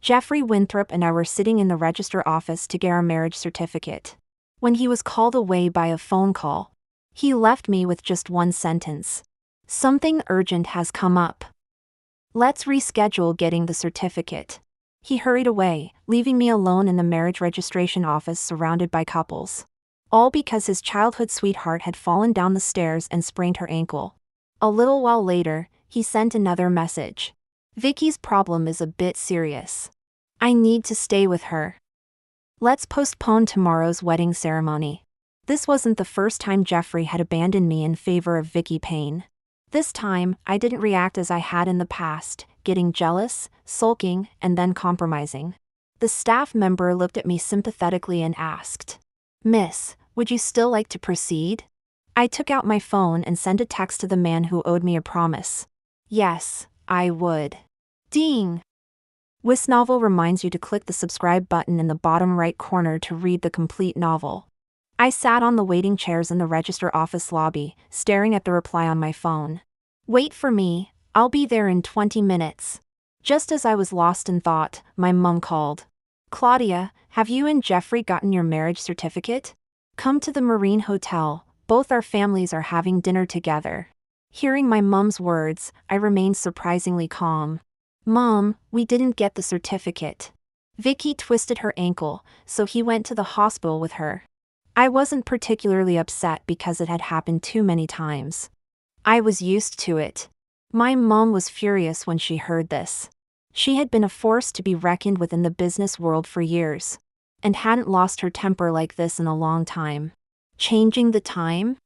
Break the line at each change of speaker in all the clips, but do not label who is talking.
Jeffrey Winthrop and I were sitting in the register office to get our marriage certificate, when he was called away by a phone call. He left me with just one sentence. "Something urgent has come up. Let's reschedule getting the certificate." He hurried away, leaving me alone in the marriage registration office surrounded by couples. All because his childhood sweetheart had fallen down the stairs and sprained her ankle. A little while later, he sent another message. "Vicky's problem is a bit serious. I need to stay with her. Let's postpone tomorrow's wedding ceremony." This wasn't the first time Jeffrey had abandoned me in favor of Vicky Payne. This time, I didn't react as I had in the past, getting jealous, sulking, and then compromising. The staff member looked at me sympathetically and asked, "Miss, would you still like to proceed?" I took out my phone and sent a text to the man who owed me a promise. "Yes, I would." Ding! Webnovel reminds you to click the subscribe button in the bottom right corner to read the complete novel. I sat on the waiting chairs in the register office lobby, staring at the reply on my phone. "Wait for me, I'll be there in 20 minutes. Just as I was lost in thought, my mom called. "Claudia, have you and Jeffrey gotten your marriage certificate? Come to the Marine Hotel, both our families are having dinner together." Hearing my mom's words, I remained surprisingly calm. "Mom, we didn't get the certificate. Vicky twisted her ankle, so he went to the hospital with her." I wasn't particularly upset because it had happened too many times. I was used to it. My mom was furious when she heard this. She had been a force to be reckoned with in the business world for years, and hadn't lost her temper like this in a long time. Changing the time?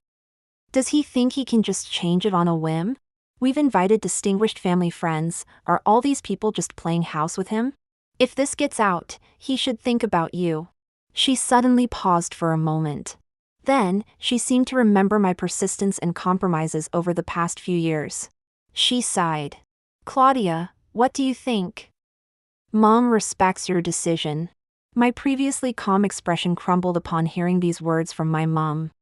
Does he think he can just change it on a whim? We've invited distinguished family friends, are all these people just playing house with him? If this gets out, he should think about you. She suddenly paused for a moment. Then, she seemed to remember my persistence and compromises over the past few years. She sighed. "Claudia, what do you think?" "Mom respects your decision." My previously calm expression crumbled upon hearing these words from my mom.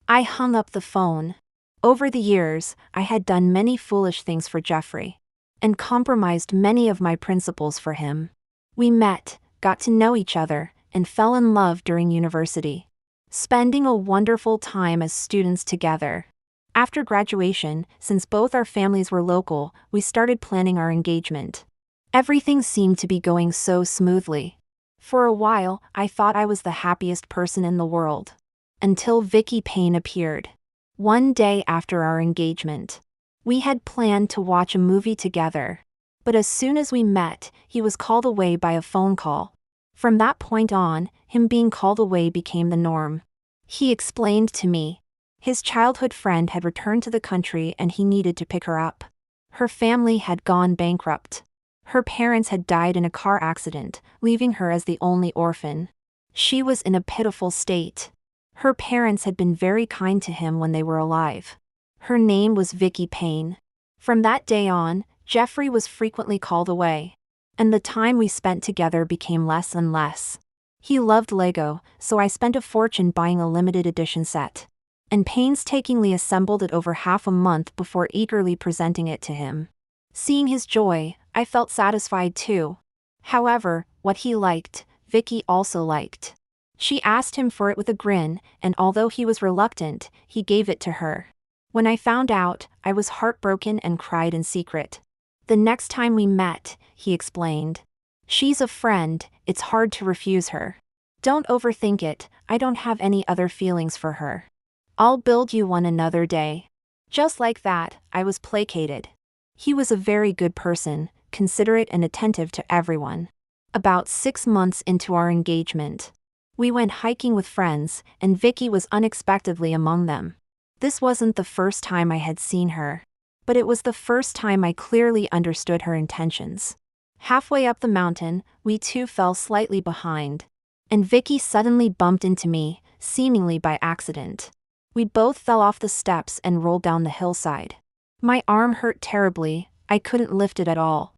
I hung up the phone. Over the years, I had done many foolish things for Jeffrey, and compromised many of my principles for him. We met, got to know each other, and fell in love during university, spending a wonderful time as students together. After graduation, since both our families were local, we started planning our engagement. Everything seemed to be going so smoothly. For a while, I thought I was the happiest person in the world. Until Vicky Payne appeared. One day after our engagement. We had planned to watch a movie together. But as soon as we met, he was called away by a phone call. From that point on, him being called away became the norm. He explained to me. His childhood friend had returned to the country and he needed to pick her up. Her family had gone bankrupt. Her parents had died in a car accident, leaving her as the only orphan. She was in a pitiful state. Her parents had been very kind to him when they were alive. Her name was Vicky Payne. From that day on, Jeffrey was frequently called away. And the time we spent together became less and less. He loved Lego, so I spent a fortune buying a limited edition set, and painstakingly assembled it over half a month before eagerly presenting it to him. Seeing his joy, I felt satisfied too. However, what he liked, Vicky also liked. She asked him for it with a grin, and although he was reluctant, he gave it to her. When I found out, I was heartbroken and cried in secret. "The next time we met," he explained. "She's a friend, it's hard to refuse her. Don't overthink it, I don't have any other feelings for her. I'll build you one another day." Just like that, I was placated. He was a very good person, considerate and attentive to everyone. About 6 months into our engagement, we went hiking with friends, and Vicky was unexpectedly among them. This wasn't the first time I had seen her, but it was the first time I clearly understood her intentions. Halfway up the mountain, we two fell slightly behind, and Vicky suddenly bumped into me, seemingly by accident. We both fell off the steps and rolled down the hillside. My arm hurt terribly, I couldn't lift it at all.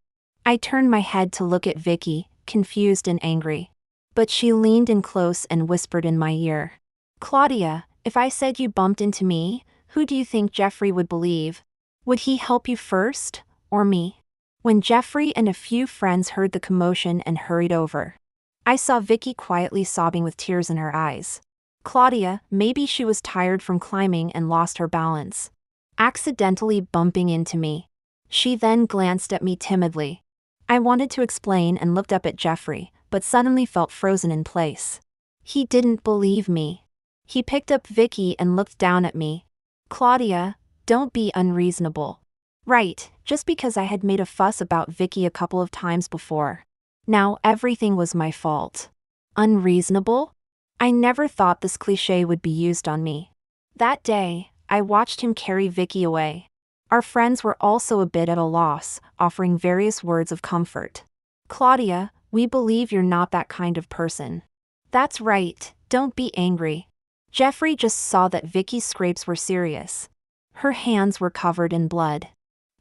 I turned my head to look at Vicky, confused and angry. But she leaned in close and whispered in my ear. "Claudia, if I said you bumped into me, who do you think Jeffrey would believe? Would he help you first, or me?" When Jeffrey and a few friends heard the commotion and hurried over, I saw Vicky quietly sobbing with tears in her eyes. Claudia, maybe she was tired from climbing and lost her balance, accidentally bumping into me. She then glanced at me timidly. I wanted to explain and looked up at Jeffrey, but suddenly felt frozen in place. He didn't believe me. He picked up Vicky and looked down at me. Claudia, don't be unreasonable. Right, just because I had made a fuss about Vicky a couple of times before. Now everything was my fault. Unreasonable? I never thought this cliché would be used on me. That day, I watched him carry Vicky away. Our friends were also a bit at a loss, offering various words of comfort. Claudia, we believe you're not that kind of person. That's right, don't be angry. Jeffrey just saw that Vicky's scrapes were serious. Her hands were covered in blood.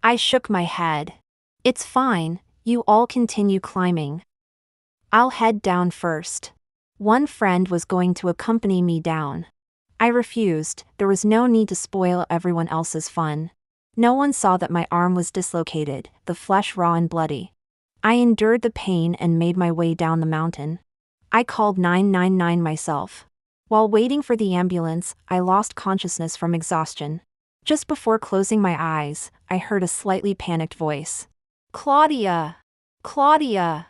I shook my head. It's fine, you all continue climbing. I'll head down first. One friend was going to accompany me down. I refused, there was no need to spoil everyone else's fun. No one saw that my arm was dislocated, the flesh raw and bloody. I endured the pain and made my way down the mountain. I called 999 myself. While waiting for the ambulance, I lost consciousness from exhaustion. Just before closing my eyes, I heard a slightly panicked voice. Claudia! Claudia!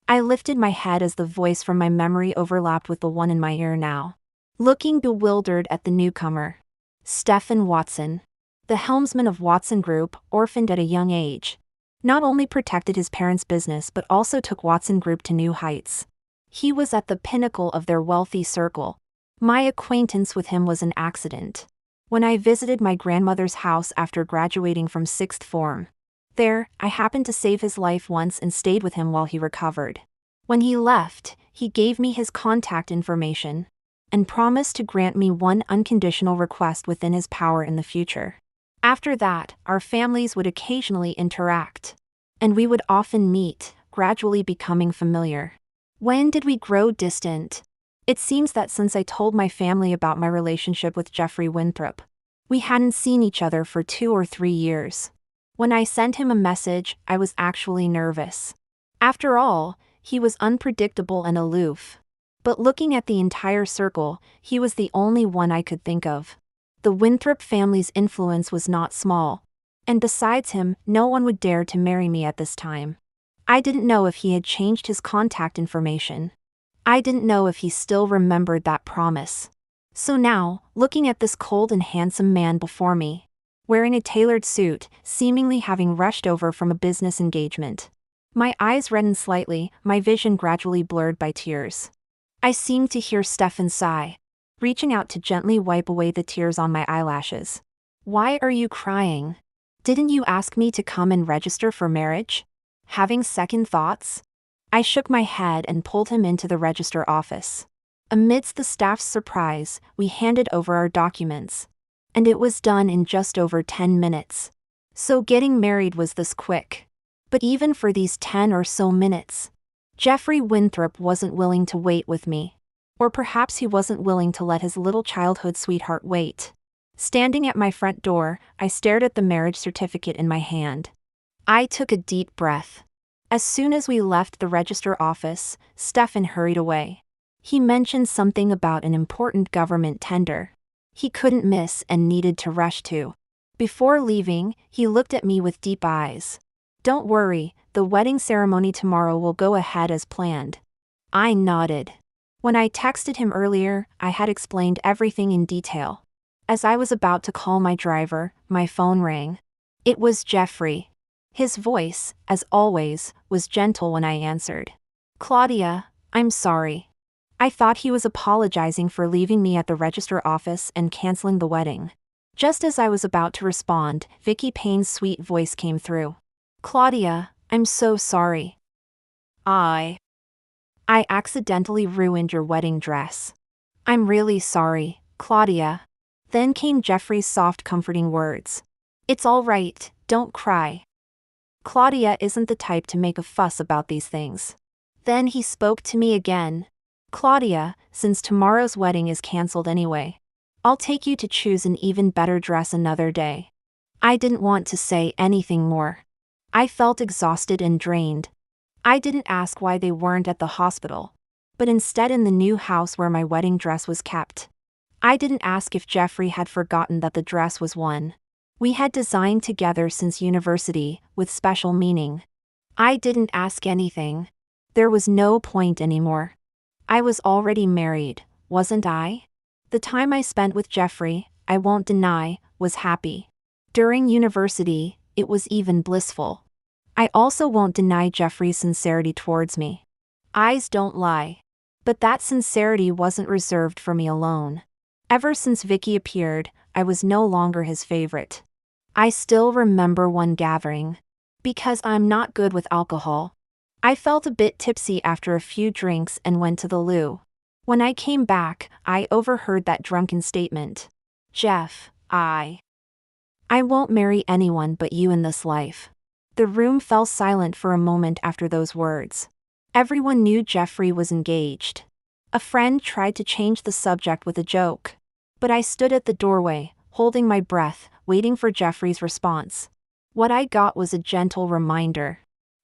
I lifted my head as the voice from my memory overlapped with the one in my ear now. Looking bewildered at the newcomer. Stephen Watson. The helmsman of Watson Group, orphaned at a young age. Not only protected his parents' business but also took Watson Group to new heights. He was at the pinnacle of their wealthy circle. My acquaintance with him was an accident. When I visited my grandmother's house after graduating from 6th form. There, I happened to save his life once and stayed with him while he recovered. When he left, he gave me his contact information and promised to grant me one unconditional request within his power in the future. After that, our families would occasionally interact, and we would often meet, gradually becoming familiar. When did we grow distant? It seems that since I told my family about my relationship with Jeffrey Winthrop, we hadn't seen each other for 2 or 3 years. When I sent him a message, I was actually nervous. After all, he was unpredictable and aloof. But looking at the entire circle, he was the only one I could think of. The Winthrop family's influence was not small. And besides him, no one would dare to marry me at this time. I didn't know if he had changed his contact information. I didn't know if he still remembered that promise. So now, looking at this cold and handsome man before me, wearing a tailored suit, seemingly having rushed over from a business engagement, my eyes reddened slightly, my vision gradually blurred by tears. I seemed to hear Stephen sigh, reaching out to gently wipe away the tears on my eyelashes. Why are you crying? Didn't you ask me to come and register for marriage? Having second thoughts? I shook my head and pulled him into the register office. Amidst the staff's surprise, we handed over our documents. And it was done in just over 10 minutes. So getting married was this quick. But even for these 10 or so minutes, Jeffrey Winthrop wasn't willing to wait with me. Or perhaps he wasn't willing to let his little childhood sweetheart wait. Standing at my front door, I stared at the marriage certificate in my hand. I took a deep breath. As soon as we left the register office, Stephen hurried away. He mentioned something about an important government tender he couldn't miss and needed to rush to. Before leaving, he looked at me with deep eyes. Don't worry, the wedding ceremony tomorrow will go ahead as planned. I nodded. When I texted him earlier, I had explained everything in detail. As I was about to call my driver, my phone rang. It was Jeffrey. His voice, as always, was gentle when I answered. Claudia, I'm sorry. I thought he was apologizing for leaving me at the register office and canceling the wedding. Just as I was about to respond, Vicky Payne's sweet voice came through. Claudia, I'm so sorry. I accidentally ruined your wedding dress. I'm really sorry, Claudia. Then came Jeffrey's soft, comforting words. It's all right, don't cry. Claudia isn't the type to make a fuss about these things. Then he spoke to me again. Claudia, since tomorrow's wedding is cancelled anyway, I'll take you to choose an even better dress another day. I didn't want to say anything more. I felt exhausted and drained. I didn't ask why they weren't at the hospital, but instead in the new house where my wedding dress was kept. I didn't ask if Jeffrey had forgotten that the dress was one we had designed together since university, with special meaning. I didn't ask anything. There was no point anymore. I was already married, wasn't I? The time I spent with Jeffrey, I won't deny, was happy. During university, it was even blissful. I also won't deny Jeffrey's sincerity towards me. Eyes don't lie. But that sincerity wasn't reserved for me alone. Ever since Vicky appeared, I was no longer his favorite. I still remember one gathering. Because I'm not good with alcohol. I felt a bit tipsy after a few drinks and went to the loo. When I came back, I overheard that drunken statement. Jeff, I won't marry anyone but you in this life. The room fell silent for a moment after those words. Everyone knew Jeffrey was engaged. A friend tried to change the subject with a joke. But I stood at the doorway, holding my breath, waiting for Jeffrey's response. What I got was a gentle reminder.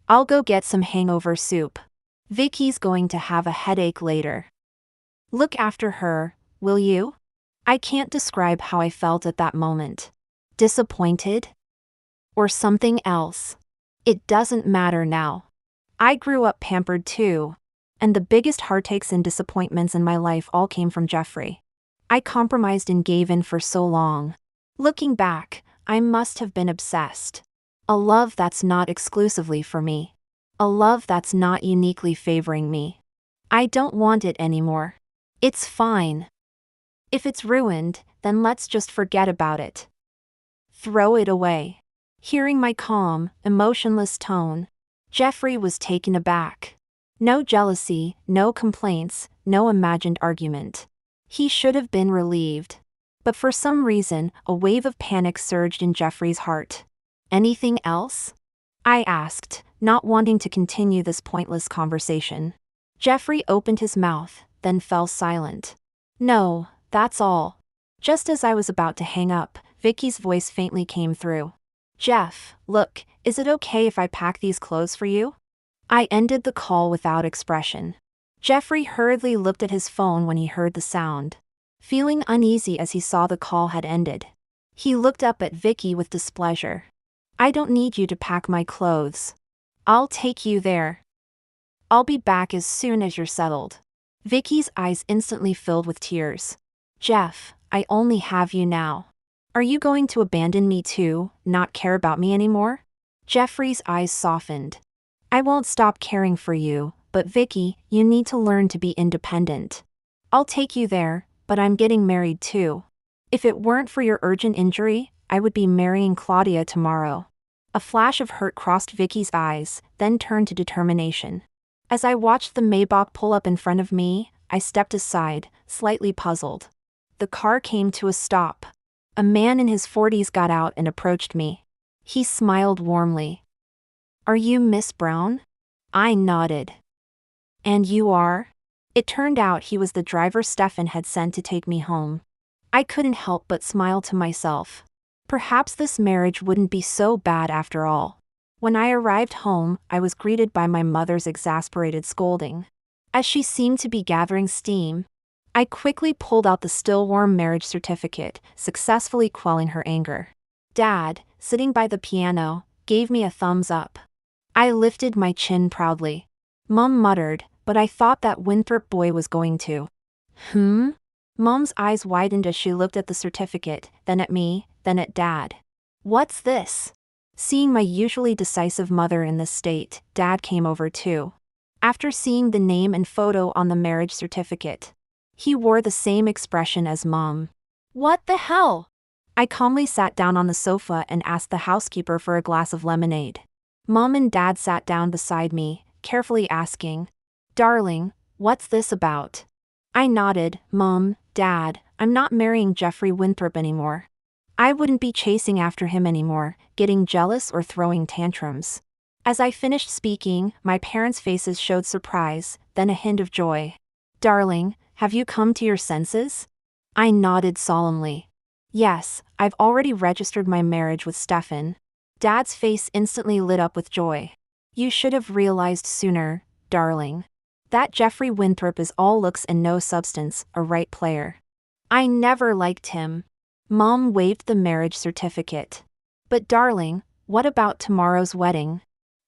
I'll go get some hangover soup. Vicky's going to have a headache later. Look after her, will you? I can't describe how I felt at that moment. Disappointed? Or something else? It doesn't matter now. I grew up pampered too. And the biggest heartaches and disappointments in my life all came from Jeffrey. I compromised and gave in for so long. Looking back, I must have been obsessed. A love that's not exclusively for me. A love that's not uniquely favoring me. I don't want it anymore. It's fine. If it's ruined, then let's just forget about it. Throw it away. Hearing my calm, emotionless tone, Jeffrey was taken aback. No jealousy, no complaints, no imagined argument. He should have been relieved. But for some reason, a wave of panic surged in Jeffrey's heart. Anything else? I asked, not wanting to continue this pointless conversation. Jeffrey opened his mouth, then fell silent. No, that's all. Just as I was about to hang up, Vicky's voice faintly came through. Jeff, look, is it okay if I pack these clothes for you? I ended the call without expression. Jeffrey hurriedly looked at his phone when he heard the sound, feeling uneasy as he saw the call had ended. He looked up at Vicky with displeasure. I don't need you to pack my clothes. I'll take you there. I'll be back as soon as you're settled. Vicky's eyes instantly filled with tears. Jeff, I only have you now. Are you going to abandon me too, not care about me anymore? Jeffrey's eyes softened. I won't stop caring for you, but Vicky, you need to learn to be independent. I'll take you there, but I'm getting married too. If it weren't for your urgent injury, I would be marrying Claudia tomorrow. A flash of hurt crossed Vicky's eyes, then turned to determination. As I watched the Maybach pull up in front of me, I stepped aside, slightly puzzled. The car came to a stop. A man in his 40s got out and approached me. He smiled warmly. Are you Miss Brown? I nodded. And you are? It turned out he was the driver Stefan had sent to take me home. I couldn't help but smile to myself. Perhaps this marriage wouldn't be so bad after all. When I arrived home, I was greeted by my mother's exasperated scolding. As she seemed to be gathering steam, I quickly pulled out the still-warm marriage certificate, successfully quelling her anger. Dad, sitting by the piano, gave me a thumbs up. I lifted my chin proudly. Mom muttered, but I thought that Winthrop boy was going to. Mom's eyes widened as she looked at the certificate, then at me, then at Dad. What's this? Seeing my usually decisive mother in this state, Dad came over too. After seeing the name and photo on the marriage certificate, he wore the same expression as Mom. What the hell? I calmly sat down on the sofa and asked the housekeeper for a glass of lemonade. Mom and Dad sat down beside me, carefully asking, Darling, what's this about? I nodded. Mom, Dad, I'm not marrying Jeffrey Winthrop anymore. I wouldn't be chasing after him anymore, getting jealous or throwing tantrums. As I finished speaking, my parents' faces showed surprise, then a hint of joy. Darling, have you come to your senses? I nodded solemnly. Yes, I've already registered my marriage with Stefan. Dad's face instantly lit up with joy. You should have realized sooner, darling. That Jeffrey Winthrop is all looks and no substance, a right player. I never liked him. Mom waved the marriage certificate. But darling, what about tomorrow's wedding?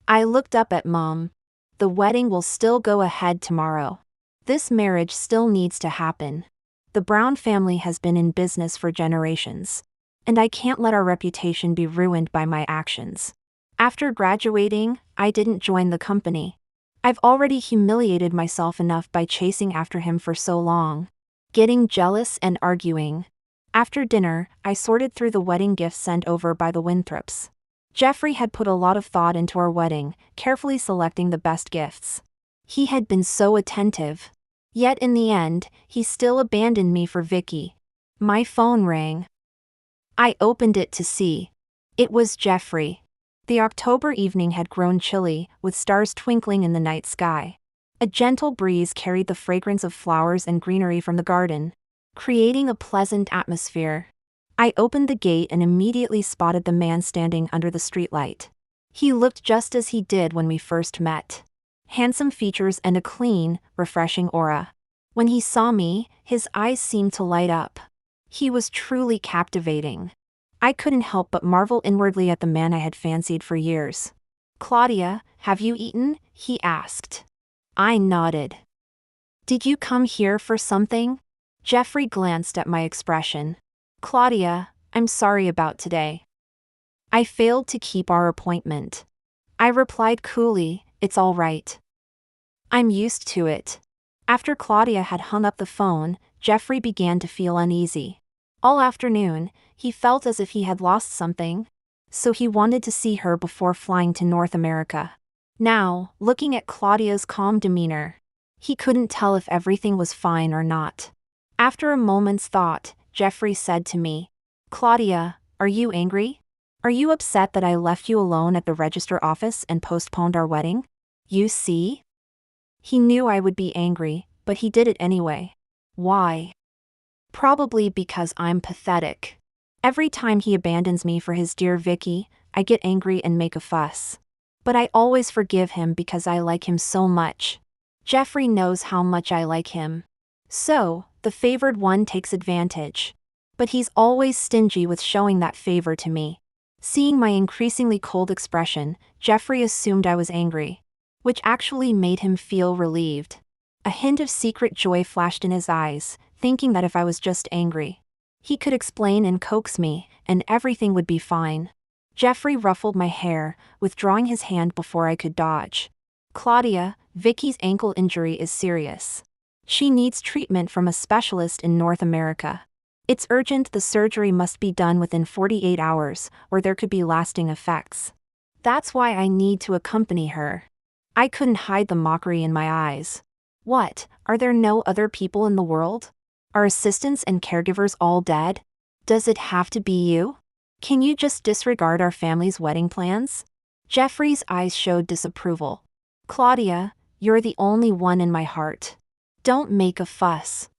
I looked up at Mom. The wedding will still go ahead tomorrow. This marriage still needs to happen. The Brown family has been in business for generations. And I can't let our reputation be ruined by my actions. After graduating, I didn't join the company. I've already humiliated myself enough by chasing after him for so long. Getting jealous and arguing. After dinner, I sorted through the wedding gifts sent over by the Winthrops. Jeffrey had put a lot of thought into our wedding, carefully selecting the best gifts. He had been so attentive. Yet in the end, he still abandoned me for Vicky. My phone rang. I opened it to see. It was Jeffrey. The October evening had grown chilly, with stars twinkling in the night sky. A gentle breeze carried the fragrance of flowers and greenery from the garden, creating a pleasant atmosphere. I opened the gate and immediately spotted the man standing under the streetlight. He looked just as he did when we first met. Handsome features and a clean, refreshing aura. When he saw me, his eyes seemed to light up. He was truly captivating. I couldn't help but marvel inwardly at the man I had fancied for years. "Claudia, have you eaten?" he asked. I nodded. "Did you come here for something?" Jeffrey glanced at my expression. "Claudia, I'm sorry about today. I failed to keep our appointment." I replied coolly, "It's all right. I'm used to it." After Claudia had hung up the phone, Jeffrey began to feel uneasy. All afternoon, he felt as if he had lost something. So he wanted to see her before flying to North America. Now, looking at Claudia's calm demeanor, he couldn't tell if everything was fine or not. After a moment's thought, Jeffrey said to me, "Claudia, are you angry? Are you upset that I left you alone at the register office and postponed our wedding?" You see? He knew I would be angry, but he did it anyway. Why? Probably because I'm pathetic. Every time he abandons me for his dear Vicky, I get angry and make a fuss. But I always forgive him because I like him so much. Jeffrey knows how much I like him. So, the favored one takes advantage. But he's always stingy with showing that favor to me. Seeing my increasingly cold expression, Jeffrey assumed I was angry, which actually made him feel relieved. A hint of secret joy flashed in his eyes, thinking that if I was just angry, he could explain and coax me, and everything would be fine. Jeffrey ruffled my hair, withdrawing his hand before I could dodge. "Claudia, Vicky's ankle injury is serious. She needs treatment from a specialist in North America. It's urgent. The surgery must be done within 48 hours, or there could be lasting effects. That's why I need to accompany her." I couldn't hide the mockery in my eyes. What, are there no other people in the world? Are assistants and caregivers all dead? Does it have to be you? Can you just disregard our family's wedding plans? Jeffrey's eyes showed disapproval. "Claudia, you're the only one in my heart. Don't make a fuss.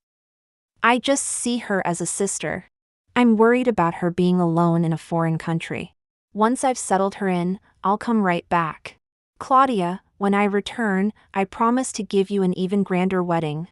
I just see her as a sister. I'm worried about her being alone in a foreign country. Once I've settled her in, I'll come right back. Claudia, when I return, I promise to give you an even grander wedding."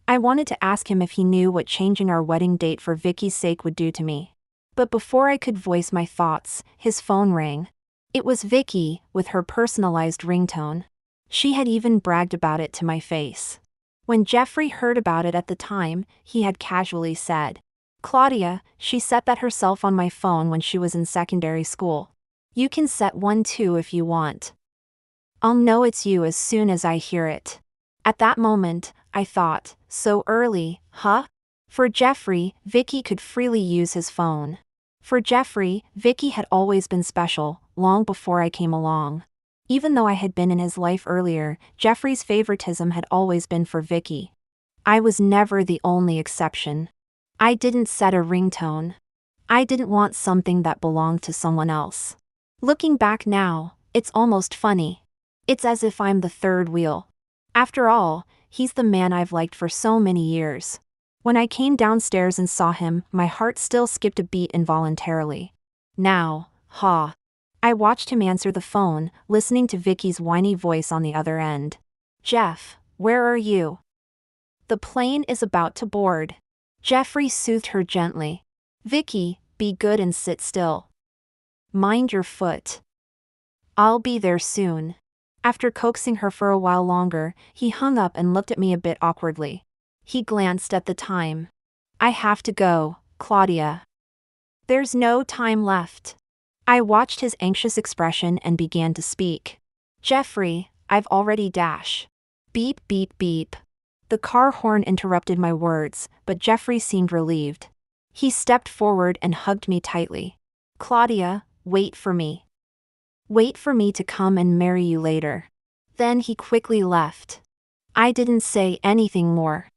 I wanted to ask him if he knew what changing our wedding date for Vicky's sake would do to me. But before I could voice my thoughts, his phone rang. It was Vicky, with her personalized ringtone. She had even bragged about it to my face. When Jeffrey heard about it at the time, he had casually said, "Claudia, she set that herself on my phone when she was in secondary school. You can set one too if you want. I'll know it's you as soon as I hear it." At that moment, I thought, so early, huh? For Jeffrey, Vicky could freely use his phone. For Jeffrey, Vicky had always been special, long before I came along. Even though I had been in his life earlier, Jeffrey's favoritism had always been for Vicky. I was never the only exception. I didn't set a ringtone. I didn't want something that belonged to someone else. Looking back now, it's almost funny. It's as if I'm the third wheel. After all, he's the man I've liked for so many years. When I came downstairs and saw him, my heart still skipped a beat involuntarily. Now, I watched him answer the phone, listening to Vicky's whiny voice on the other end. "Jeff, where are you? The plane is about to board." Jeffrey soothed her gently. "Vicky, be good and sit still. Mind your foot. I'll be there soon." After coaxing her for a while longer, he hung up and looked at me a bit awkwardly. He glanced at the time. "I have to go, Claudia. There's no time left." I watched his anxious expression and began to speak. "Jeffrey, I've already dash." Beep beep beep. The car horn interrupted my words, but Jeffrey seemed relieved. He stepped forward and hugged me tightly. "Claudia, wait for me. Wait for me to come and marry you later." Then he quickly left. I didn't say anything more.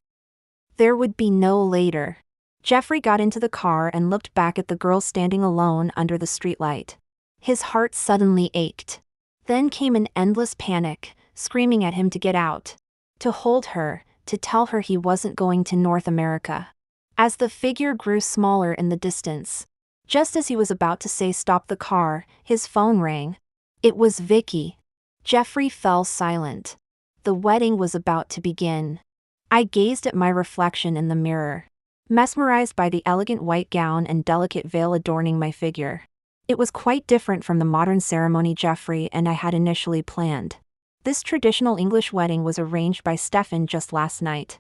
There would be no later. Jeffrey got into the car and looked back at the girl standing alone under the streetlight. His heart suddenly ached. Then came an endless panic, screaming at him to get out, to hold her, to tell her he wasn't going to North America. As the figure grew smaller in the distance, just as he was about to say stop the car, his phone rang. It was Vicky. Jeffrey fell silent. The wedding was about to begin. I gazed at my reflection in the mirror, mesmerized by the elegant white gown and delicate veil adorning my figure. It was quite different from the modern ceremony Jeffrey and I had initially planned. This traditional English wedding was arranged by Stefan just last night.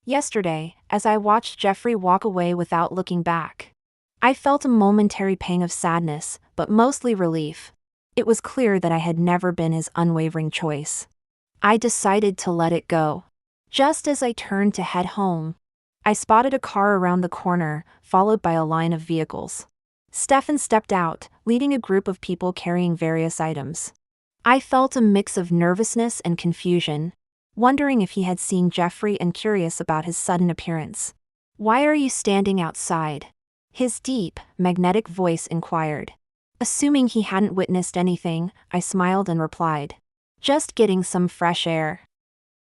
Yesterday, as I watched Jeffrey walk away without looking back, I felt a momentary pang of sadness, but mostly relief. It was clear that I had never been his unwavering choice. I decided to let it go. Just as I turned to head home, I spotted a car around the corner, followed by a line of vehicles. Stefan stepped out, leading a group of people carrying various items. I felt a mix of nervousness and confusion, wondering if he had seen Jeffrey and curious about his sudden appearance. "Why are you standing outside?" his deep, magnetic voice inquired. Assuming he hadn't witnessed anything, I smiled and replied, "Just getting some fresh air."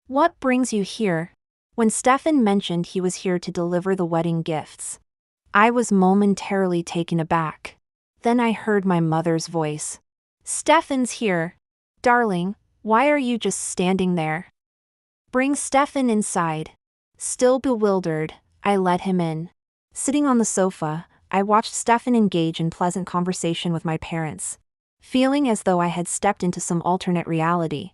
"What brings you here?" When Stefan mentioned he was here to deliver the wedding gifts, I was momentarily taken aback. Then I heard my mother's voice. "Stefan's here. Darling, why are you just standing there? Bring Stefan inside." Still bewildered, I let him in. Sitting on the sofa, I watched Stefan engage in pleasant conversation with my parents, feeling as though I had stepped into some alternate reality.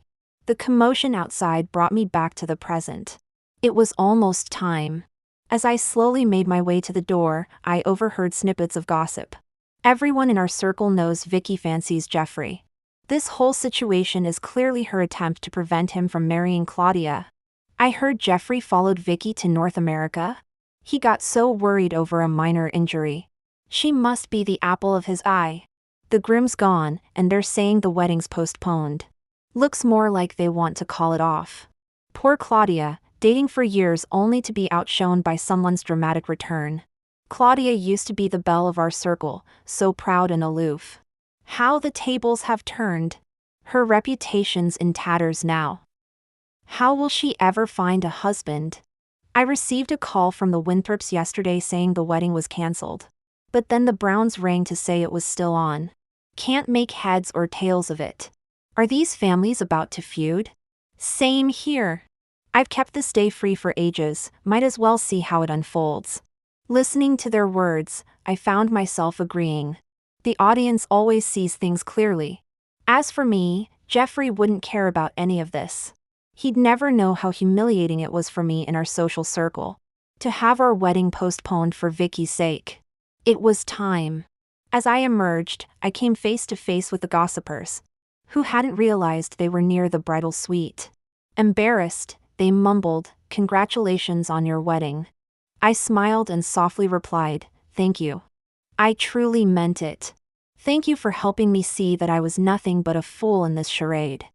The commotion outside brought me back to the present. It was almost time. As I slowly made my way to the door, I overheard snippets of gossip. "Everyone in our circle knows Vicky fancies Jeffrey. This whole situation is clearly her attempt to prevent him from marrying Claudia. I heard Jeffrey followed Vicky to North America. He got so worried over a minor injury. She must be the apple of his eye. The groom's gone, and they're saying the wedding's postponed. Looks more like they want to call it off. Poor Claudia, dating for years only to be outshone by someone's dramatic return. Claudia used to be the belle of our circle, so proud and aloof. How the tables have turned. Her reputation's in tatters now. How will she ever find a husband?" I received a call from the Winthrops yesterday saying the wedding was cancelled. But then the Browns rang to say it was still on. Can't make heads or tails of it. Are these families about to feud? Same here. I've kept this day free for ages, might as well see how it unfolds. Listening to their words, I found myself agreeing. The audience always sees things clearly. As for me, Jeffrey wouldn't care about any of this. He'd never know how humiliating it was for me in our social circle to have our wedding postponed for Vicky's sake. It was time. As I emerged, I came face to face with the gossipers, who hadn't realized they were near the bridal suite. Embarrassed, they mumbled, "Congratulations on your wedding." I smiled and softly replied, "Thank you. I truly meant it. Thank you for helping me see that I was nothing but a fool in this charade."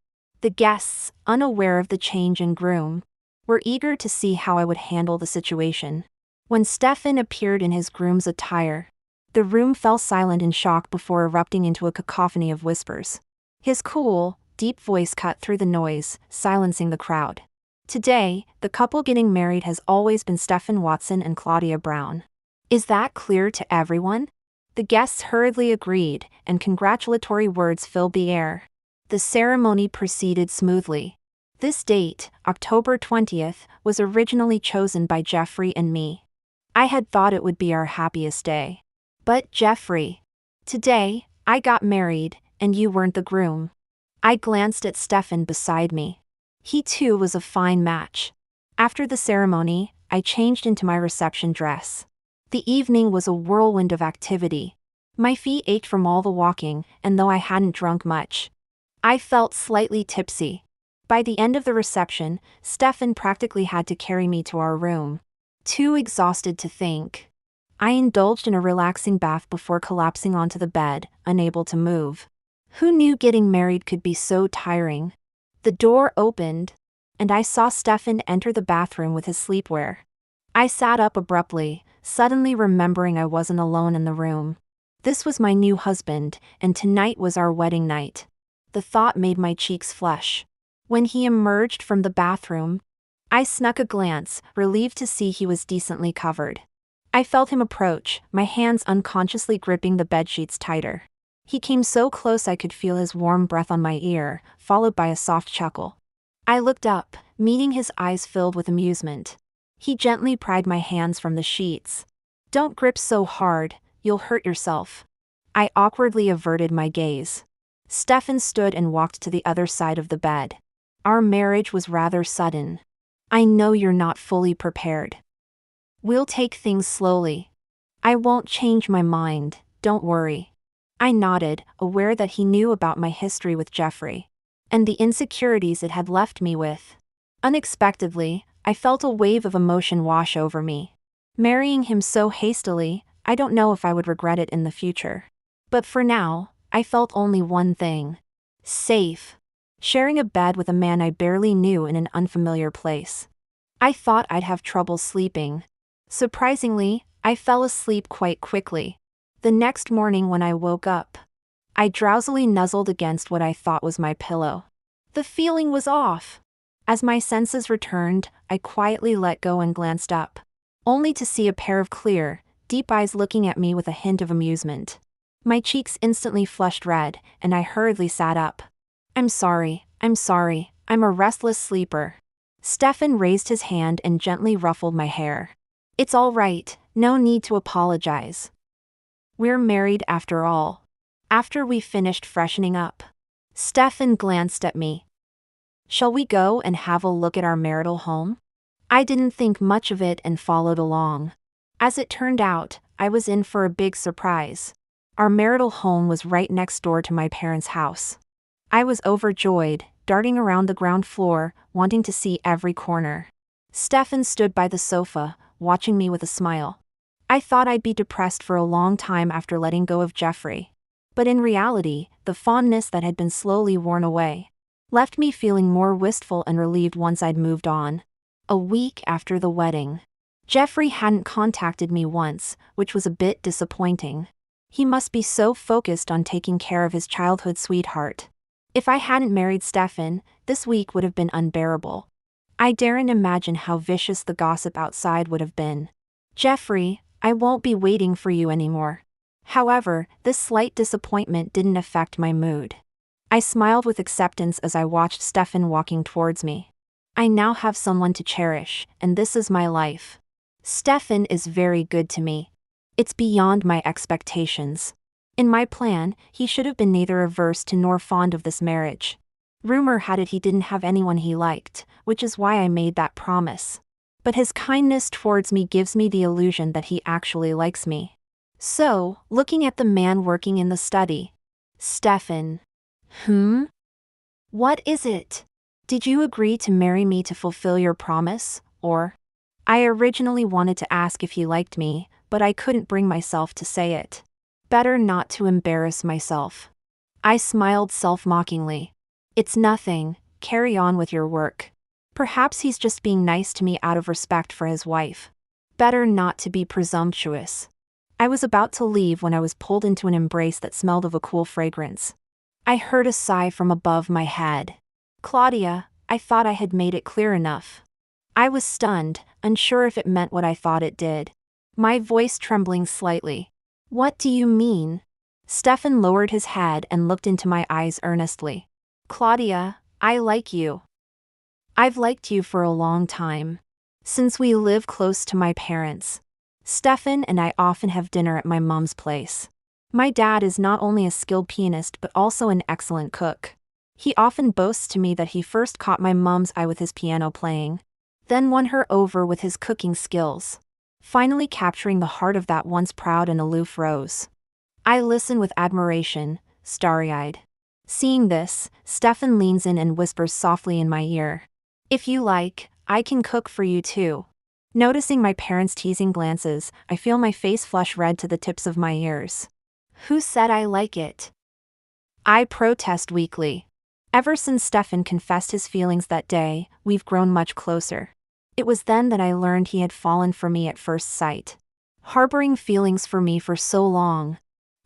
The guests, unaware of the change in groom, were eager to see how I would handle the situation. When Stefan appeared in his groom's attire, the room fell silent in shock before erupting into a cacophony of whispers. His cool, deep voice cut through the noise, silencing the crowd. Today, the couple getting married has always been Stefan Watson and Claudia Brown. Is that clear to everyone? The guests hurriedly agreed, and congratulatory words filled the air. The ceremony proceeded smoothly. This date, October 20th, was originally chosen by Jeffrey and me. I had thought it would be our happiest day. But Jeffrey, today, I got married, and you weren't the groom. I glanced at Stefan beside me. He too was a fine match. After the ceremony, I changed into my reception dress. The evening was a whirlwind of activity. My feet ached from all the walking, and though I hadn't drunk much, I felt slightly tipsy. By the end of the reception, Stefan practically had to carry me to our room. Too exhausted to think, I indulged in a relaxing bath before collapsing onto the bed, unable to move. Who knew getting married could be so tiring? The door opened, and I saw Stefan enter the bathroom with his sleepwear. I sat up abruptly, suddenly remembering I wasn't alone in the room. This was my new husband, and tonight was our wedding night. The thought made my cheeks flush. When he emerged from the bathroom, I snuck a glance, relieved to see he was decently covered. I felt him approach, my hands unconsciously gripping the bedsheets tighter. He came so close I could feel his warm breath on my ear, followed by a soft chuckle. I looked up, meeting his eyes filled with amusement. He gently pried my hands from the sheets. "Don't grip so hard, you'll hurt yourself." I awkwardly averted my gaze. Stefan stood and walked to the other side of the bed. Our marriage was rather sudden. "I know you're not fully prepared. We'll take things slowly. I won't change my mind, don't worry." I nodded, aware that he knew about my history with Jeffrey and the insecurities it had left me with. Unexpectedly, I felt a wave of emotion wash over me. Marrying him so hastily, I don't know if I would regret it in the future. But for now, I felt only one thing: safe. Sharing a bed with a man I barely knew in an unfamiliar place. I thought I'd have trouble sleeping. Surprisingly, I fell asleep quite quickly. The next morning when I woke up, I drowsily nuzzled against what I thought was my pillow. The feeling was off. As my senses returned, I quietly let go and glanced up, only to see a pair of clear, deep eyes looking at me with a hint of amusement. My cheeks instantly flushed red, and I hurriedly sat up. I'm sorry, I'm a restless sleeper." Stefan raised his hand and gently ruffled my hair. "It's all right, no need to apologize. We're married after all." After we finished freshening up, Stefan glanced at me. "Shall we go and have a look at our marital home?" I didn't think much of it and followed along. As it turned out, I was in for a big surprise. Our marital home was right next door to my parents' house. I was overjoyed, darting around the ground floor, wanting to see every corner. Stefan stood by the sofa, watching me with a smile. I thought I'd be depressed for a long time after letting go of Jeffrey. But in reality, the fondness that had been slowly worn away left me feeling more wistful and relieved once I'd moved on. A week after the wedding, Jeffrey hadn't contacted me once, which was a bit disappointing. He must be so focused on taking care of his childhood sweetheart. If I hadn't married Stefan, this week would have been unbearable. I daren't imagine how vicious the gossip outside would have been. "Jeffrey, I won't be waiting for you anymore." However, this slight disappointment didn't affect my mood. I smiled with acceptance as I watched Stefan walking towards me. I now have someone to cherish, and this is my life. Stefan is very good to me. It's beyond my expectations. In my plan, he should have been neither averse to nor fond of this marriage. Rumor had it he didn't have anyone he liked, which is why I made that promise. But his kindness towards me gives me the illusion that he actually likes me. So, looking at the man working in the study. "Stefan." What is it? Did you agree to marry me to fulfill your promise, or?" I originally wanted to ask if he liked me, but I couldn't bring myself to say it. Better not to embarrass myself. I smiled self-mockingly. "It's nothing, carry on with your work. Perhaps he's just being nice to me out of respect for his wife. Better not to be presumptuous." I was about to leave when I was pulled into an embrace that smelled of a cool fragrance. I heard a sigh from above my head. "Claudia, I thought I had made it clear enough." I was stunned, unsure if it meant what I thought it did. My voice trembling slightly. What do you mean? Stefan lowered his head and looked into my eyes earnestly. Claudia, I like you. I've liked you for a long time. Since we live close to my parents. Stefan and I often have dinner at my mom's place. My dad is not only a skilled pianist but also an excellent cook. He often boasts to me that he first caught my mom's eye with his piano playing, then won her over with his cooking skills, finally capturing the heart of that once proud and aloof Rose. I listen with admiration, starry-eyed. Seeing this, Stefan leans in and whispers softly in my ear. If you like, I can cook for you too. Noticing my parents' teasing glances, I feel my face flush red to the tips of my ears. Who said I like it? I protest weakly. Ever since Stefan confessed his feelings that day, we've grown much closer. It was then that I learned he had fallen for me at first sight. Harboring feelings for me for so long.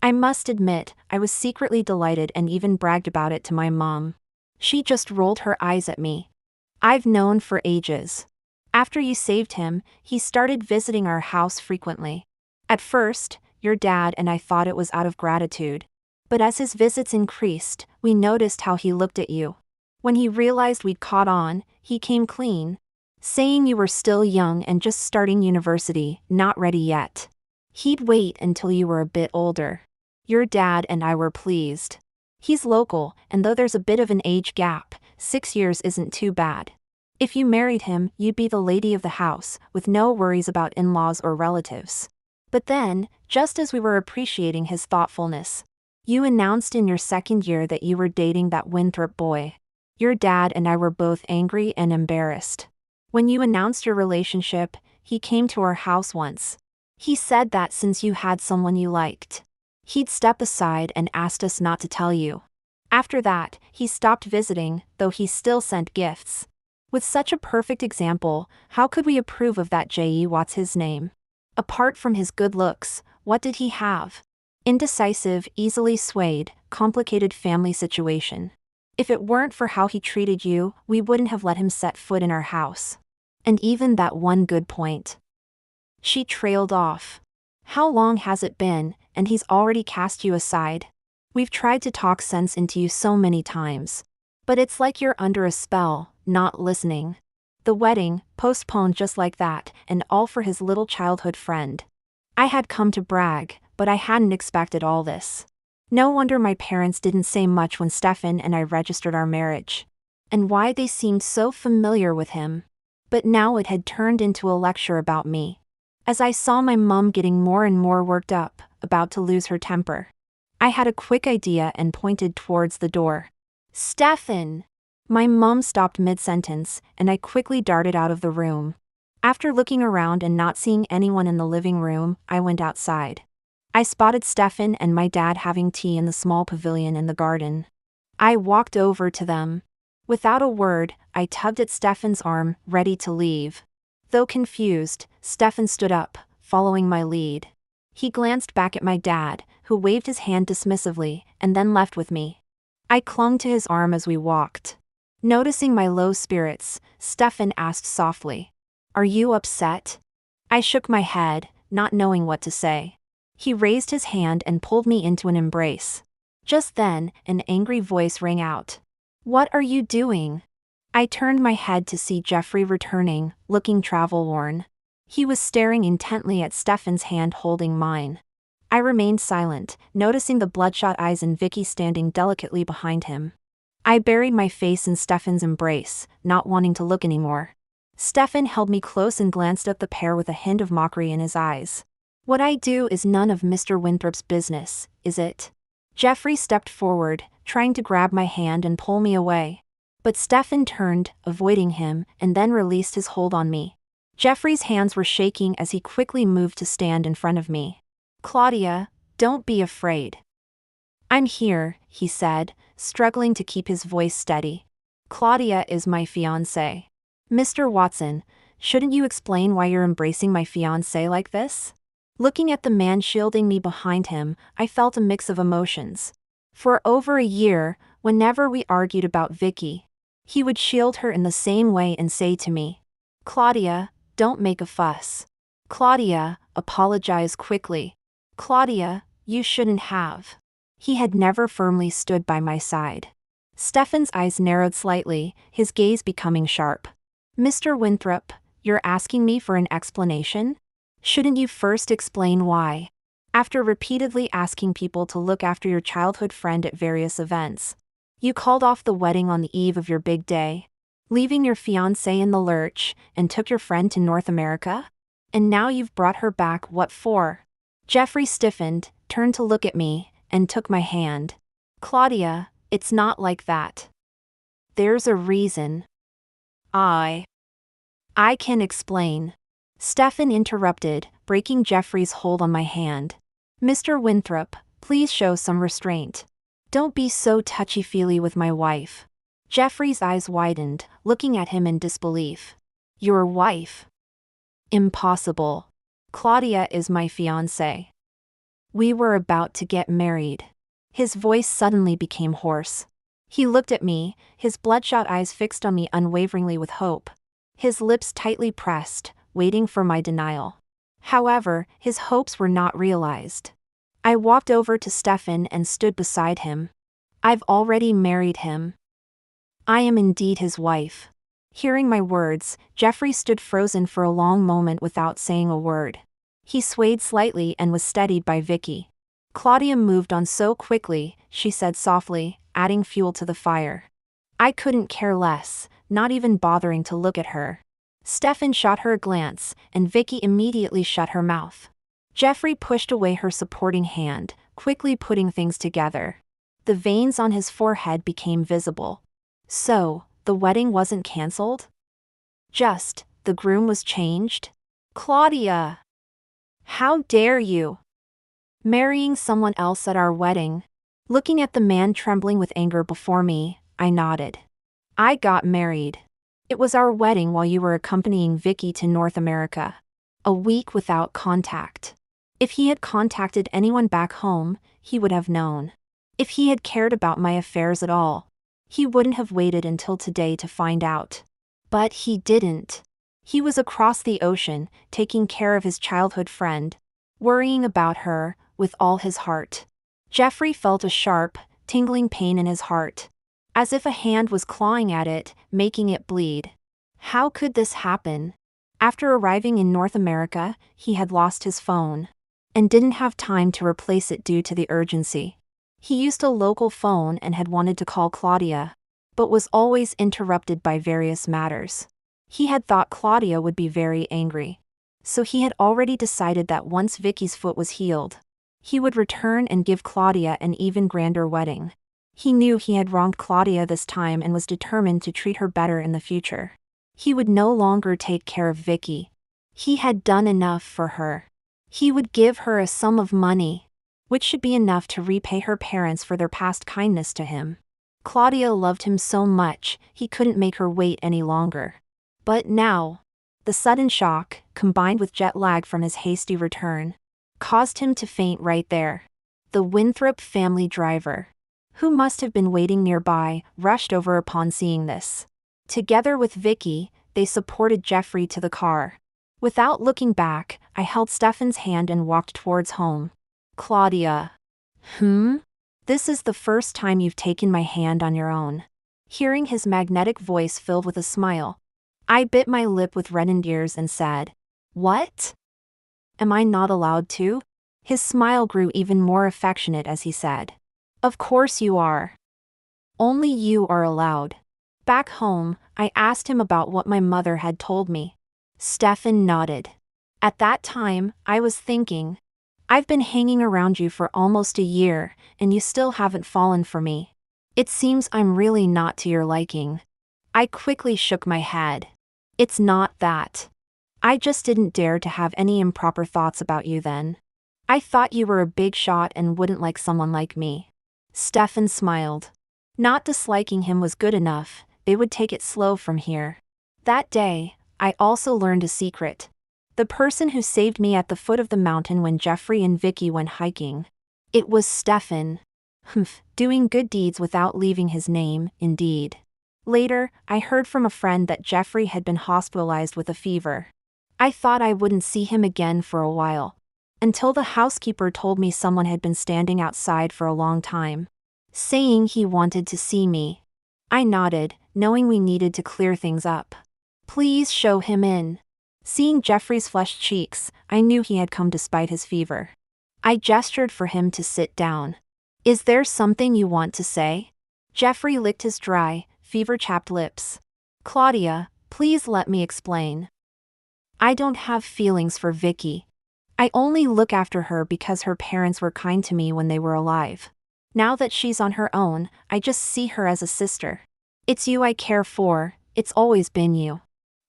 I must admit, I was secretly delighted and even bragged about it to my mom. She just rolled her eyes at me. I've known for ages. After you saved him, he started visiting our house frequently. At first, your dad and I thought it was out of gratitude. But as his visits increased, we noticed how he looked at you. When he realized we'd caught on, he came clean, saying you were still young and just starting university, not ready yet. He'd wait until you were a bit older. Your dad and I were pleased. He's local, and though there's a bit of an age gap, 6 years isn't too bad. If you married him, you'd be the lady of the house, with no worries about in-laws or relatives. But then, just as we were appreciating his thoughtfulness, you announced in your second year that you were dating that Winthrop boy. Your dad and I were both angry and embarrassed. When you announced your relationship, he came to our house once. He said that since you had someone you liked, he'd step aside and asked us not to tell you. After that, he stopped visiting, though he still sent gifts. With such a perfect example, how could we approve of that J.E. What's his name? Apart from his good looks, what did he have? Indecisive, easily swayed, complicated family situation. If it weren't for how he treated you, we wouldn't have let him set foot in our house. And even that one good point. She trailed off. How long has it been, and he's already cast you aside? We've tried to talk sense into you so many times. But it's like you're under a spell, not listening. The wedding, postponed just like that, and all for his little childhood friend. I had come to brag, but I hadn't expected all this. No wonder my parents didn't say much when Stefan and I registered our marriage. And why they seemed so familiar with him. But now it had turned into a lecture about me. As I saw my mom getting more and more worked up, about to lose her temper, I had a quick idea and pointed towards the door. Stefan! My mom stopped mid-sentence, and I quickly darted out of the room. After looking around and not seeing anyone in the living room, I went outside. I spotted Stefan and my dad having tea in the small pavilion in the garden. I walked over to them. Without a word, I tugged at Stefan's arm, ready to leave. Though confused, Stefan stood up, following my lead. He glanced back at my dad, who waved his hand dismissively, and then left with me. I clung to his arm as we walked. Noticing my low spirits, Stefan asked softly, "Are you upset?" I shook my head, not knowing what to say. He raised his hand and pulled me into an embrace. Just then, an angry voice rang out. "What are you doing?" I turned my head to see Jeffrey returning, looking travel-worn. He was staring intently at Stefan's hand holding mine. I remained silent, noticing the bloodshot eyes and Vicky standing delicately behind him. I buried my face in Stefan's embrace, not wanting to look anymore. Stefan held me close and glanced at the pair with a hint of mockery in his eyes. "What I do is none of Mr. Winthrop's business, is it?" Jeffrey stepped forward, trying to grab my hand and pull me away. But Stefan turned, avoiding him, and then released his hold on me. Jeffrey's hands were shaking as he quickly moved to stand in front of me. "Claudia, don't be afraid." "I'm here," he said, struggling to keep his voice steady. "Claudia is my fiancée." "Mr. Watson, shouldn't you explain why you're embracing my fiancée like this?" Looking at the man shielding me behind him, I felt a mix of emotions. For over a year, whenever we argued about Vicky, he would shield her in the same way and say to me, "Claudia, don't make a fuss. Claudia, apologize quickly. Claudia, you shouldn't have. He had never firmly stood by my side. Stefan's eyes narrowed slightly, his gaze becoming sharp. Mr. Winthrop, you're asking me for an explanation? Shouldn't you first explain why? After repeatedly asking people to look after your childhood friend at various events, you called off the wedding on the eve of your big day, leaving your fiancé in the lurch, and took your friend to North America? And now you've brought her back, what for? Jeffrey stiffened, turned to look at me, and took my hand. Claudia, it's not like that. There's a reason. I can explain. Stefan interrupted, breaking Jeffrey's hold on my hand. Mr. Winthrop, please show some restraint. Don't be so touchy-feely with my wife. Jeffrey's eyes widened, looking at him in disbelief. Your wife? Impossible. Claudia is my fiancée. We were about to get married. His voice suddenly became hoarse. He looked at me, his bloodshot eyes fixed on me unwaveringly with hope. His lips tightly pressed, waiting for my denial. However, his hopes were not realized. I walked over to Stefan and stood beside him. I've already married him. I am indeed his wife. Hearing my words, Jeffrey stood frozen for a long moment without saying a word. He swayed slightly and was steadied by Vicky. Claudia moved on so quickly, she said softly, adding fuel to the fire. I couldn't care less, not even bothering to look at her. Stefan shot her a glance, and Vicky immediately shut her mouth. Jeffrey pushed away her supporting hand, quickly putting things together. The veins on his forehead became visible. So, the wedding wasn't cancelled? Just, the groom was changed? Claudia! How dare you? Marrying someone else at our wedding? Looking at the man trembling with anger before me, I nodded. I got married. It was our wedding while you were accompanying Vicky to North America. A week without contact. If he had contacted anyone back home, he would have known. If he had cared about my affairs at all, he wouldn't have waited until today to find out. But he didn't. He was across the ocean, taking care of his childhood friend, worrying about her, with all his heart. Jeffrey felt a sharp, tingling pain in his heart, as if a hand was clawing at it, making it bleed. How could this happen? After arriving in North America, he had lost his phone, and didn't have time to replace it due to the urgency. He used a local phone and had wanted to call Claudia, but was always interrupted by various matters. He had thought Claudia would be very angry. So he had already decided that once Vicky's foot was healed, he would return and give Claudia an even grander wedding. He knew he had wronged Claudia this time and was determined to treat her better in the future. He would no longer take care of Vicky. He had done enough for her. He would give her a sum of money, which should be enough to repay her parents for their past kindness to him. Claudia loved him so much, he couldn't make her wait any longer. But now, the sudden shock, combined with jet lag from his hasty return, caused him to faint right there. The Winthrop family driver, who must have been waiting nearby, rushed over upon seeing this. Together with Vicky, they supported Jeffrey to the car. Without looking back, I held Stefan's hand and walked towards home. Claudia. This is the first time you've taken my hand on your own. Hearing his magnetic voice filled with a smile, I bit my lip with reddened ears and said, What? Am I not allowed to? His smile grew even more affectionate as he said, Of course you are. Only you are allowed. Back home, I asked him about what my mother had told me. Stefan nodded. At that time, I was thinking, I've been hanging around you for almost a year, and you still haven't fallen for me. It seems I'm really not to your liking. I quickly shook my head. It's not that. I just didn't dare to have any improper thoughts about you then. I thought you were a big shot and wouldn't like someone like me. Stefan smiled. Not disliking him was good enough, they would take it slow from here. That day, I also learned a secret. The person who saved me at the foot of the mountain when Jeffrey and Vicky went hiking. It was Stefan. Doing good deeds without leaving his name, indeed. Later, I heard from a friend that Jeffrey had been hospitalized with a fever. I thought I wouldn't see him again for a while. until the housekeeper told me someone had been standing outside for a long time, saying he wanted to see me. I nodded, knowing we needed to clear things up. Please show him in. Seeing Jeffrey's flushed cheeks, I knew he had come despite his fever. I gestured for him to sit down. Is there something you want to say? Jeffrey licked his dry, fever-chapped lips. Claudia, please let me explain. I don't have feelings for Vicky. I only look after her because her parents were kind to me when they were alive. Now that she's on her own, I just see her as a sister. It's you I care for, it's always been you.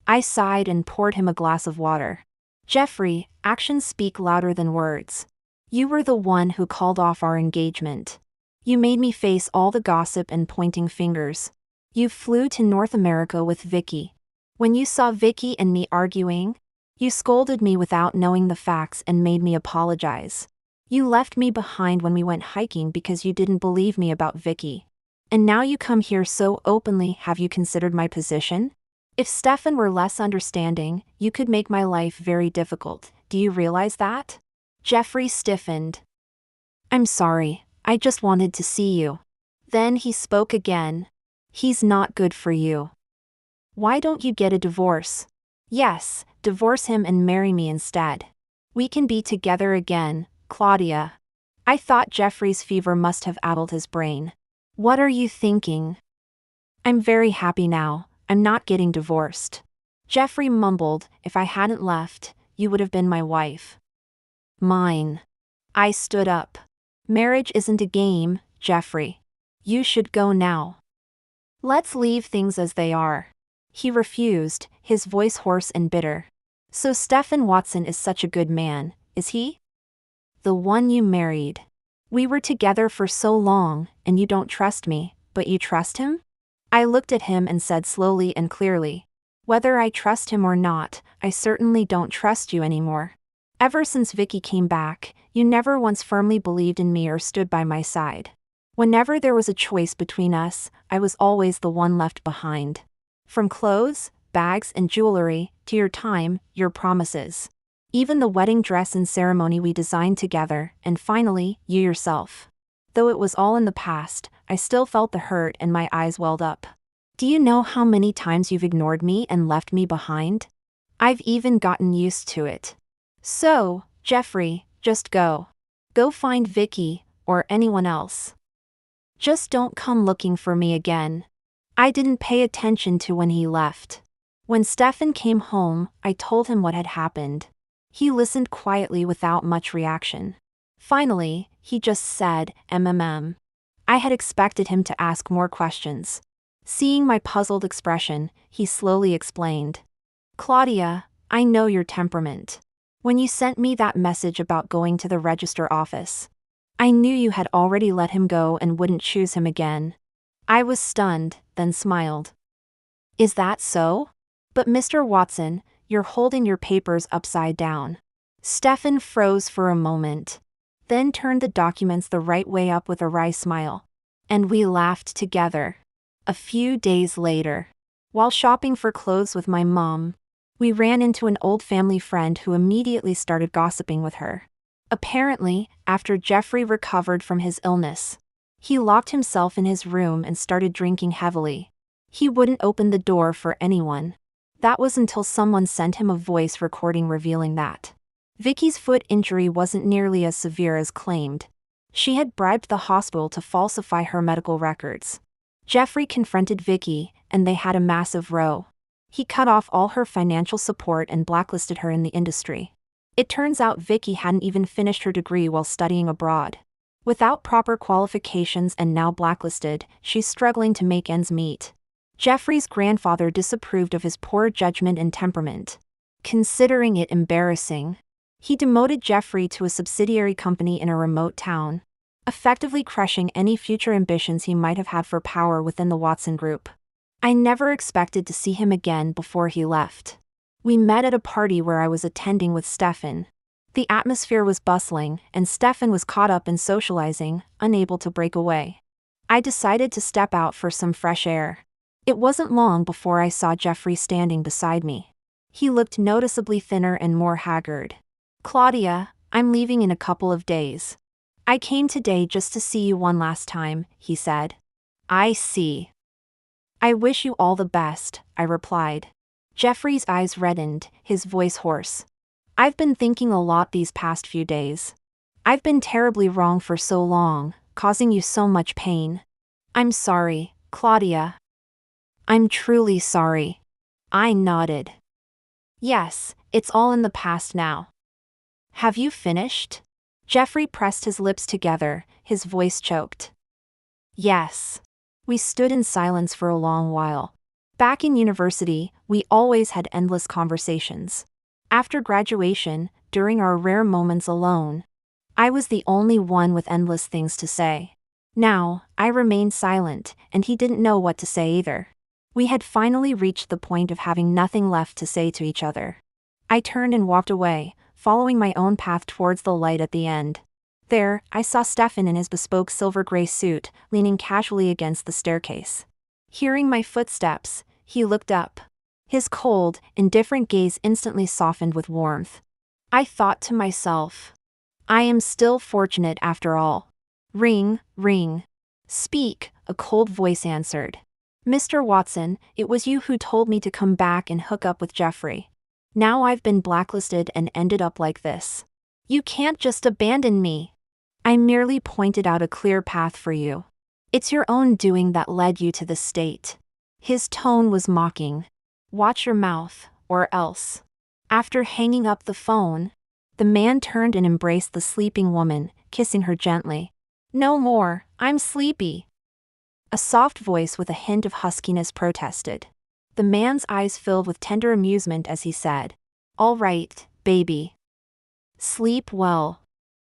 I sighed and poured him a glass of water. Jeffrey, actions speak louder than words. You were the one who called off our engagement. You made me face all the gossip and pointing fingers. You flew to North America with Vicky. When you saw Vicky and me arguing, you scolded me without knowing the facts and made me apologize. You left me behind when we went hiking because you didn't believe me about Vicky. And now you come here so openly. Have you considered my position? If Stefan were less understanding, you could make my life very difficult. Do you realize that? Jeffrey stiffened. I'm sorry, I just wanted to see you. Then he spoke again. He's not good for you. Why don't you get a divorce? Yes, divorce him and marry me instead. We can be together again, Claudia. I thought Jeffrey's fever must have addled his brain. What are you thinking? I'm very happy now, I'm not getting divorced. Jeffrey mumbled, if I hadn't left, you would have been my wife. Mine. I stood up. Marriage isn't a game, Jeffrey. You should go now. Let's leave things as they are. He refused, his voice hoarse and bitter. So Stefan Watson is such a good man, is he? The one you married. We were together for so long, and you don't trust me, but you trust him? I looked at him and said slowly and clearly, whether I trust him or not, I certainly don't trust you anymore. Ever since Vicky came back, you never once firmly believed in me or stood by my side. Whenever there was a choice between us, I was always the one left behind. From clothes, bags and jewelry, to your time, your promises. Even the wedding dress and ceremony we designed together, and finally, you yourself. Though it was all in the past, I still felt the hurt and my eyes welled up. Do you know how many times you've ignored me and left me behind? I've even gotten used to it. So, Jeffrey, just go. Go find Vicky, or anyone else. Just don't come looking for me again. I didn't pay attention to when he left. When Stefan came home, I told him what had happened. He listened quietly without much reaction. Finally, he just said, I had expected him to ask more questions. Seeing my puzzled expression, he slowly explained. Claudia, I know your temperament. When you sent me that message about going to the register office, I knew you had already let him go and wouldn't choose him again. I was stunned, then smiled. Is that so? But Mr. Watson, you're holding your papers upside down. Stefan froze for a moment, then turned the documents the right way up with a wry smile. And we laughed together. A few days later, while shopping for clothes with my mom, we ran into an old family friend who immediately started gossiping with her. Apparently, after Jeffrey recovered from his illness, he locked himself in his room and started drinking heavily. He wouldn't open the door for anyone. That was until someone sent him a voice recording revealing that Vicky's foot injury wasn't nearly as severe as claimed. She had bribed the hospital to falsify her medical records. Jeffrey confronted Vicky, and they had a massive row. He cut off all her financial support and blacklisted her in the industry. It turns out Vicky hadn't even finished her degree while studying abroad. Without proper qualifications and now blacklisted, she's struggling to make ends meet. Jeffrey's grandfather disapproved of his poor judgment and temperament, considering it embarrassing. He demoted Jeffrey to a subsidiary company in a remote town, effectively crushing any future ambitions he might have had for power within the Watson Group. I never expected to see him again before he left. We met at a party where I was attending with Stefan. The atmosphere was bustling, and Stefan was caught up in socializing, unable to break away. I decided to step out for some fresh air. It wasn't long before I saw Jeffrey standing beside me. He looked noticeably thinner and more haggard. Claudia, I'm leaving in a couple of days. I came today just to see you one last time, he said. I see. I wish you all the best, I replied. Jeffrey's eyes reddened, his voice hoarse. I've been thinking a lot these past few days. I've been terribly wrong for so long, causing you so much pain. I'm sorry, Claudia. I'm truly sorry. I nodded. Yes, it's all in the past now. Have you finished? Jeffrey pressed his lips together, his voice choked. Yes. We stood in silence for a long while. Back in university, we always had endless conversations. After graduation, during our rare moments alone, I was the only one with endless things to say. Now, I remained silent, and he didn't know what to say either. We had finally reached the point of having nothing left to say to each other. I turned and walked away, following my own path towards the light at the end. There, I saw Stefan in his bespoke silver-gray suit, leaning casually against the staircase. Hearing my footsteps, he looked up. His cold, indifferent gaze instantly softened with warmth. I thought to myself, I am still fortunate after all. Ring, ring. Speak, a cold voice answered. Mr. Watson, it was you who told me to come back and hook up with Jeffrey. Now I've been blacklisted and ended up like this. You can't just abandon me. I merely pointed out a clear path for you. It's your own doing that led you to this state. His tone was mocking. Watch your mouth, or else. After hanging up the phone, the man turned and embraced the sleeping woman, kissing her gently. No more, I'm sleepy. A soft voice with a hint of huskiness protested. The man's eyes filled with tender amusement as he said, All right, baby. Sleep well.